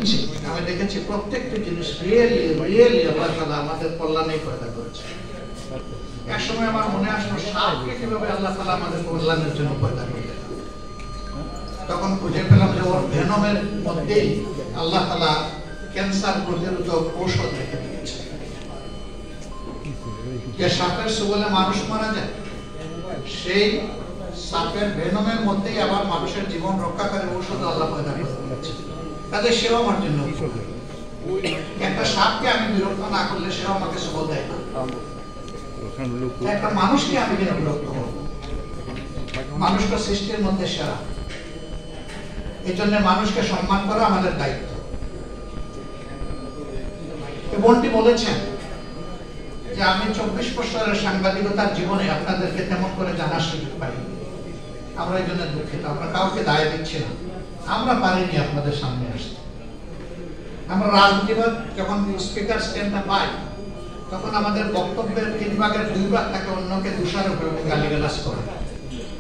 জি, আমি দেখেছি প্রত্যেকটি জিনিস রিয়েলি আল্লাহ তাআলা আমাদের কল্যাণেই পয়দা করেছে। এক সময় আমার মনে আসলো সাপকে কিভাবে আল্লাহ তাআলা আমাদের কল্যাণের জন্য পয়দা করলেন। তখন খুঁজে পেলাম যে ওর ভেনমের মধ্যেই আল্লাহ তাআলা ক্যান্সার প্রতিরোধক ঔষধ রেখে দিয়েছে। যে সাপের ছোবলে মানুষ মারা যায়, সেই সাপের ভেনমের মধ্যেই আবার মানুষের জীবন রক্ষাকারী ঔষধ আল্লাহ পয়দা করে দিয়েছে। কাজে সেও আমার জন্য একটা সাপকে আমি বিরক্ত না করলে সেও আমাকে ছোবল দেয় না। একটা মানুষকে আমি কেন বিরক্ত হব? মানুষ তো সৃষ্টির মধ্যে সেরা। এই জন্য মানুষকে সম্মান করা আমাদের দায়িত্ব। বোনটি বলেছেন যে আমি 24 বছরের সাংবাদিকতার জীবনে আপনাদেরকে তেমন করে জানার সুযোগ পাইনি। আমরা এই জন্য দুঃখিত। আমরা কাউকে দায় দিচ্ছি না, আমরা পারিনি আপনাদের সামনে আসতে। আমরা রাজনীতিবাদ যখন স্পিকার স্ট্যান্ডটা পাই, তখন আমাদের বক্তব্যের 3 ভাগের 2 ভাগ তাকে অন্যকে দোষারোপ এবং গালিগালাজ করে।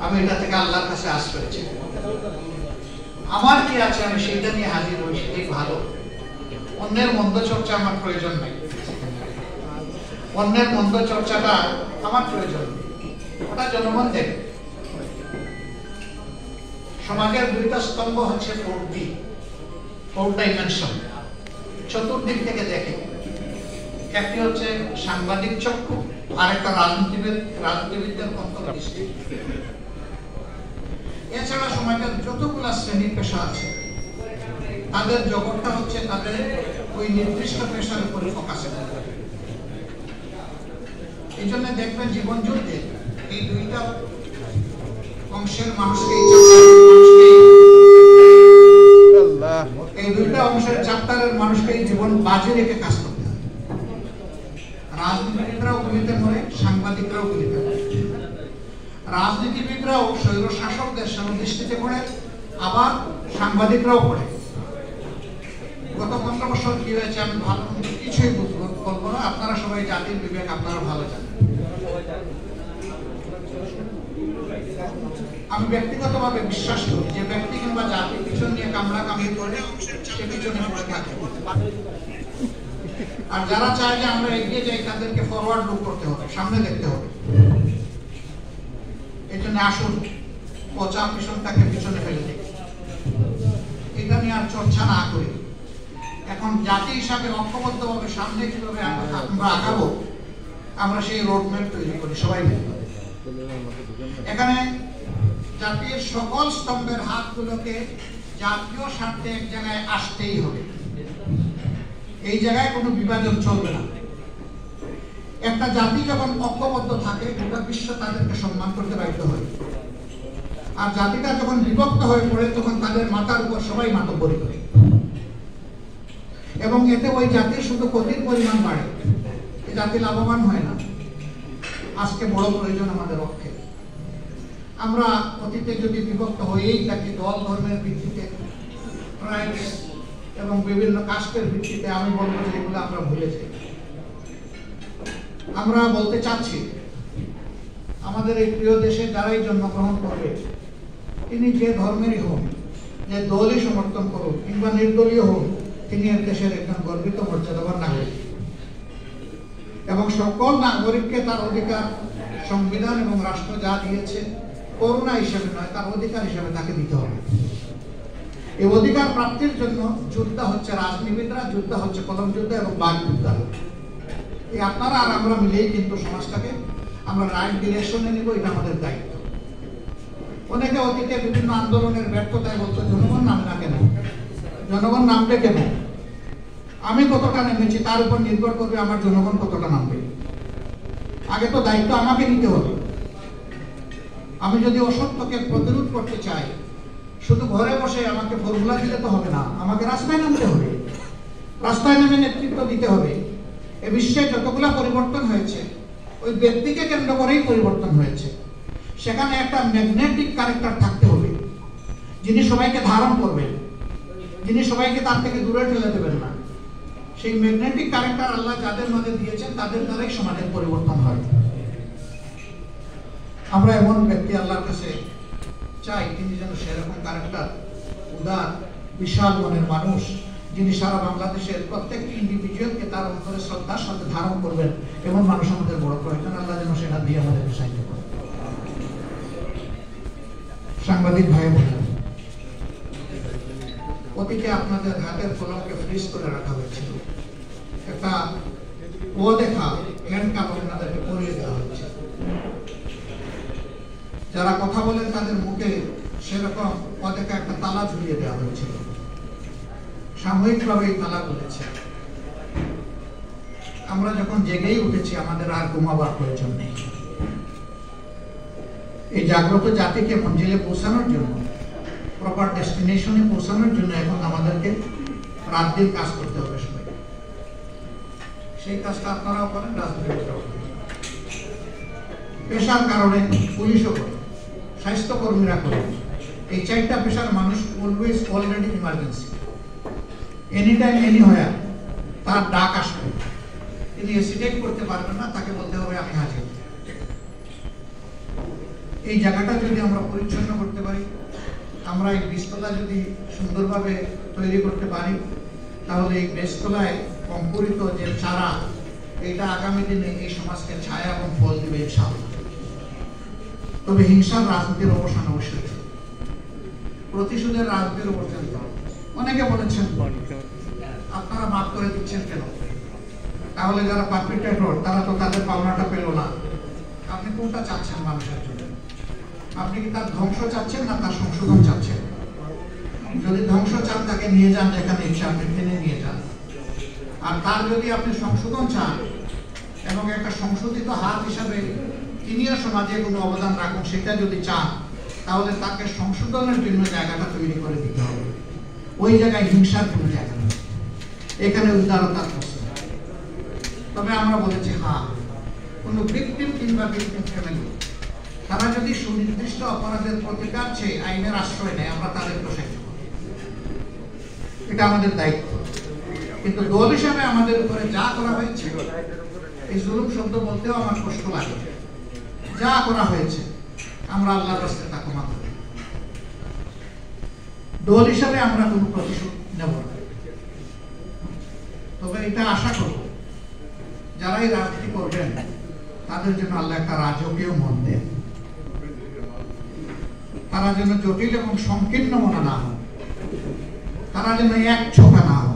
আমি এটা থেকে আল্লাহর কাছে আশ করেছি। আমার কি আছে, আমি সেইটা নিয়ে হাজির হই, সেটাই ভালো। অন্যের মন্দ চর্চা আমার প্রয়োজন নাই। অন্যের মন্দ চর্চাটা আমার প্রয়োজন, ওটা জনগণ দেখে। সমাজের 2টা স্তম্ভ হচ্ছে 4 ডাইমেনশন, চতুর্দিক থেকে দেখে। একটি হচ্ছে সাংবাদিক চক্ষু, আর একটা রাজনীতিবিদদের অন্তর্দৃষ্টি। এছাড়া সমাজের যতগুলা শ্রেণী পেশা আছে, তাদের জগৎটা হচ্ছে তাদের ওই নির্দিষ্ট পেশার উপরে ফোকাস করে। এই জন্য দেখবেন জীবন যুদ্ধে এই 2টা অংশের মানুষকে এই 2টা অংশের চ্যাপ্টারের মানুষকে জীবন বাজি রেখে কাজ করতে হয়। রাজনীতিবিদরাও গুলিতে মরে, সাংবাদিকরাও গুলিতে মরে। রাজনীতিবিদরাও স্বৈর শাসকদের সমদৃষ্টিতে পড়ে, আবার সাংবাদিকরাও পড়ে। গত 15 বছর কি হয়েছে আমি ভালো কিছুই বলবো না। আপনারা সবাই জাতির বিবেক আপনারা ভালো জানেন। আমি ব্যক্তিগতভাবে বিশ্বাস করি যে ব্যক্তি কিংবা জাতির পিছন নিয়ে কামড়াকামড়ি করে সে পিছনে পড়ে থাকে। আর যারা চায় যে আমরা এগিয়ে যাই, তাদেরকে ফরওয়ার্ড লুক করতে হবে, সামনে দেখতে হবে। এই জন্য আসুন পচা পিছনটাকে পিছনে ফেলে দিই, এটা নিয়ে আর চর্চা না করি। এখন জাতি হিসাবে ঐক্যবদ্ধভাবে সামনে কিভাবে আমরা আগাবো, আমরা সেই রোডম্যাপ তৈরি করি সবাই মিলে। এখানে জাতির সকল স্তম্ভের হাতগুলোকে জাতীয় স্বার্থে এক জায়গায় আসতেই হবে। এই জায়গায় কোনো বিভাজন চলবে না। একটা জাতি যখন ঐক্যবদ্ধ থাকে, গোটা বিশ্ব তাদেরকে সম্মান করতে বাধ্য হয়। আর জাতিটা যখন বিভক্ত হয়ে পড়ে, তখন তাদের মাথার উপর সবাই মাতব্বরি করে, এবং এতে ওই জাতির শুধু ক্ষতির পরিমাণ বাড়ে, এই জাতি লাভবান হয় না। আজকে বড় প্রয়োজন আমাদের পক্ষে। আমরা অতীতে যদি বিভক্ত হয়েই থাকি দল ধর্মের ভিত্তিতে, ট্রাইবস এবং বিভিন্ন কাস্টের ভিত্তিতে, আমি বলবো যে এগুলো আমরা ভুলে যাই। আমরা বলতে চাচ্ছি আমাদের এই প্রিয় দেশে যারাই জন্মগ্রহণ করবে, তিনি যে ধর্মেরই হন, যে দলই সমর্থন করুন কিংবা নির্দলীয় হন, তিনি এর দেশের একজন গর্বিত মর্যাদাবান নাগরিক। এবং সকল নাগরিককে তার অধিকার সংবিধান এবং রাষ্ট্র যা দিয়েছে, করুণা হিসেবে নয়, তার অধিকার হিসেবে তাকে দিতে হবে। এই অধিকার প্রাপ্তির জন্য যোদ্ধা হচ্ছে রাজনীতিবিদরা, যোদ্ধা হচ্ছে কলম যোদ্ধা এবং বাক যোদ্ধা। এই আপনারা আর আমরা মিলেই কিন্তু সমাজটাকে আমরা রাইট ডিরেকশনে নিব, এটা আমাদের দায়িত্ব। অনেকে অতীতে বিভিন্ন আন্দোলনের ব্যর্থতায় বলতো জনগণ নামে না কেন, জনগণ নামবে কেন? আমি কতটা নেমেছি তার উপর নির্ভর করবে আমার জনগণ কতটা নামবে। আগে তো দায়িত্ব আমাকে নিতে হবে। আমি যদি অসত্যকে প্রতিরোধ করতে চাই, শুধু ঘরে বসে আমাকে ফর্মুলা দিলে তো হবে না, আমাকে রাস্তায় নামতে হবে। রাস্তায় নেমে নেতৃত্ব দিতে হবে। এ বিশ্বে যতগুলা পরিবর্তন হয়েছে, ওই ব্যক্তিকে কেন্দ্র করেই পরিবর্তন হয়েছে। সেখানে একটা ম্যাগনেটিক ক্যারেক্টার থাকতে হবে, যিনি সবাইকে ধারণ করবেন, যিনি সবাইকে তার থেকে দূরে ঠেলে দেবেন না। সেই ম্যাগনেটিক ক্যারেক্টার আল্লাহ যাদের মধ্যে দিয়েছেন, তাদের দ্বারাই সমাজের পরিবর্তন হয়। আমরা এমন ব্যক্তি আল্লাহর কাছে চাই, তিনি যেন সেরকম ক্যারেক্টার, উদার, বিশাল মনের মানুষ, যিনি সারা বাংলাদেশের প্রত্যেকটি ইন্ডিভিজুয়ালকে তার অন্তরে শ্রদ্ধার সাথে ধারণ করবেন, এমন মানুষ আমাদের বড় প্রয়োজন। আল্লাহ যেন সেটা দিয়ে আমাদের সাহায্য করেন। সাংবাদিক ভাই বোনেরা, অতীতে আপনাদের হাতের কলমকে ফ্রিজ করে রাখা হয়েছিল, একটা অদেখা হ্যান্ডকাপ আপনাদেরকে পরিয়ে দেওয়া হচ্ছে। যারা কথা বলেন তাদের মুখে সেরকম অদেখা একটা তালা ঝুলিয়ে দেওয়া হয়েছিল। সাময়িকভাবে এই তালা খুলেছে। আমরা যখন জেগেই উঠেছি, আমাদের আর ঘুমাবার প্রয়োজন নেই। এই জাগ্রত জাতিকে মঞ্জিলে পৌঁছানোর জন্য, প্রপার ডেস্টিনেশনে পৌঁছানোর জন্য এখন আমাদেরকে রাত দিন কাজ করতে হবে সবাই। সেই কাজটা আপনারাও করেন, রাজনীতিবিদরাও করেন, পেশার কারণে পুলিশও করে, স্বাস্থ্যকর্মীরা করে। এই চারটা পেশার মানুষ always already emergency, any time anywhere তার ডাক আসবে। তিনি হেসিটেট করতে পারবেন না, তাকে বলতে হবে আমি হাজির। এই জায়গাটা যদি আমরা পরিচ্ছন্ন করতে পারি, আমরা এই বীজতলা যদি সুন্দরভাবে তৈরি করতে পারি, তাহলে এই বীজতলায় অঙ্কুরিত যে চারা, এটা আগামী দিনে এই সমাজকে ছায়া এবং ফল দিবে ইনশাআল্লাহ। তবে হিংসার রাজনীতির অবসান অবশ্যই, প্রতিশোধের রাজনীতির অবসান। অনেকে বলেছেন আপনারা মাফ করে দিচ্ছেন কেন? তাহলে যারা পারপিট্রেটর তারা তো তাদের পাওনাটা পেল না। আপনি কোনটা চাচ্ছেন মানুষের জন্য? আপনি কি তার ধ্বংস চাচ্ছেন না তার সংশোধন চাচ্ছেন? যদি ধ্বংস চান, তাকে নিয়ে যান যেখানে ইচ্ছা, আপনি টেনে নিয়ে যান। আর তার যদি আপনি সংশোধন চান এবং একটা সংশোধিত হাত হিসাবে তিনিও সমাজে কোনো অবদান রাখুন, সেটা যদি চান, তাহলে তাকে সংশোধনের জন্য জায়গাটা তৈরি করে দিতে হবে। ওই জায়গায় হিংসার কোনো জায়গা নেই, এখানে উদারতার প্রশ্ন। তবে আমরা বলেছি হ্যাঁ, কোনো ভিকটিম কিংবা ভিকটিম ফ্যামিলি তারা যদি সুনির্দিষ্ট অপরাধের প্রতিকার চেয়ে আইনের আশ্রয় নেয়, আমরা তাদের প্রসারিত করি, এটা আমাদের দায়িত্ব। কিন্তু দল হিসাবে আমাদের উপরে যা করা হয়েছে, এই জুলুম শব্দ বলতেও আমার কষ্ট লাগে, যা করা হয়েছে আমরা আল্লাহর রাস্তায় তা ক্ষমা করি। দল হিসাবে আমরা কোনো প্রতিশোধ নেব না। তবে এটা আশা করব যারাই রাজনীতি করবেন তাদের জন্য আল্লাহ একটা রাজকীয় মন দেন, তারা যেন জটিল এবং সংকীর্ণ মনে না হয়, তারা যেন এক ছোটা না হয়।